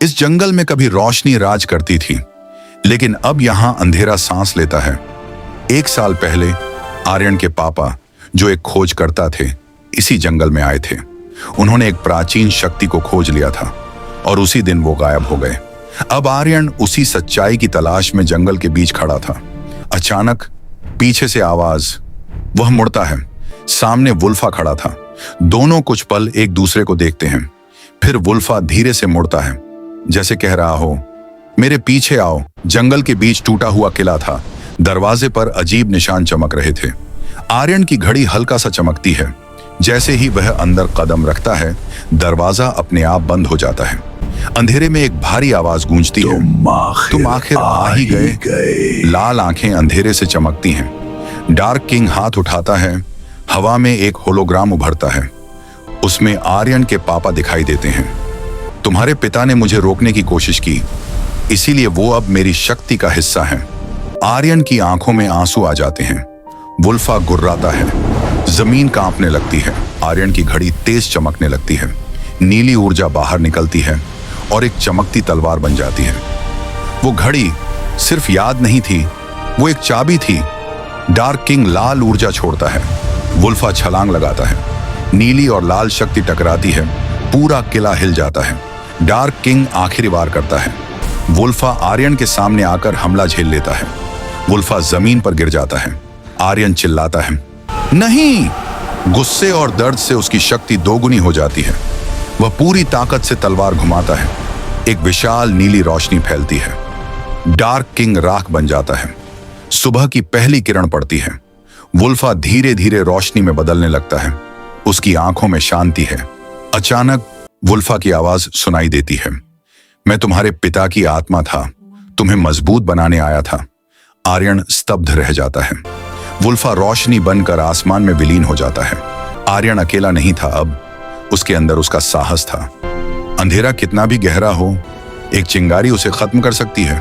इस जंगल में कभी रोशनी राज करती थी, लेकिन अब यहां अंधेरा सांस लेता है। 1 साल पहले आर्यन के पापा, जो एक खोजकर्ता थे, इसी जंगल में आए थे। उन्होंने एक प्राचीन शक्ति को खोज लिया था और उसी दिन वो गायब हो गए। अब आर्यन उसी सच्चाई की तलाश में जंगल के बीच खड़ा था। अचानक पीछे से आवाज। वह मुड़ता है। सामने वुल्फा खड़ा था। दोनों कुछ पल एक दूसरे को देखते हैं। फिर वुल्फा धीरे से मुड़ता है, जैसे कह रहा हो, मेरे पीछे आओ। जंगल के बीच टूटा हुआ किला था। दरवाजे पर अजीब निशान चमक रहे थे। आर्यन की घड़ी हल्का सा चमकती है। जैसे ही वह अंदर कदम रखता है, दरवाजा अपने आप बंद हो जाता है। अंधेरे में एक भारी आवाज गूंजती है, तुम आखिर आ ही गए। लाल आंखें अंधेरे से चमकती हैं। डार्क किंग हाथ उठाता है। हवा में एक होलोग्राम उभरता है। उसमें आर्यन के पापा दिखाई देते हैं। तुम्हारे पिता ने मुझे रोकने की कोशिश की, इसीलिए वो अब मेरी शक्ति का हिस्सा हैं। आर्यन की आंखों में आंसू आ जाते हैं। वुल्फा गुर्राता है। जमीन कांपने लगती है। आर्यन की घड़ी तेज चमकने लगती है। नीली ऊर्जा बाहर निकलती है और एक चमकती तलवार बन जाती है। वो घड़ी सिर्फ याद नहीं थी, वो एक चाबी थी। डार्क किंग लाल ऊर्जा छोड़ता है। वुल्फा छलांग लगाता है। नीली और लाल शक्ति टकराती है। पूरा किला हिल जाता है। डार्क किंग आखिरी वार करता है। वुल्फा आर्यन के सामने आकर हमला झेल लेता है। वुल्फा जमीन पर गिर जाता है। आर्यन चिल्लाता है, नहीं! गुस्से और दर्द से उसकी शक्ति दोगुनी हो जाती है। वह पूरी ताकत से तलवार घुमाता है। एक विशाल नीली रोशनी फैलती है। डार्क किंग राख बन जाता है। सुबह की पहली किरण पड़ती है। वुल्फा धीरे धीरे रोशनी में बदलने लगता है। उसकी आंखों में शांति है। अचानक वुल्फा की आवाज सुनाई देती है, मैं तुम्हारे पिता की आत्मा था, तुम्हें मजबूत बनाने आया था। आर्यन स्तब्ध रह जाता है। वुल्फा रोशनी बनकर आसमान में विलीन हो जाता है। आर्यन अकेला नहीं था, अब उसके अंदर उसका साहस था। अंधेरा कितना भी गहरा हो, एक चिंगारी उसे खत्म कर सकती है।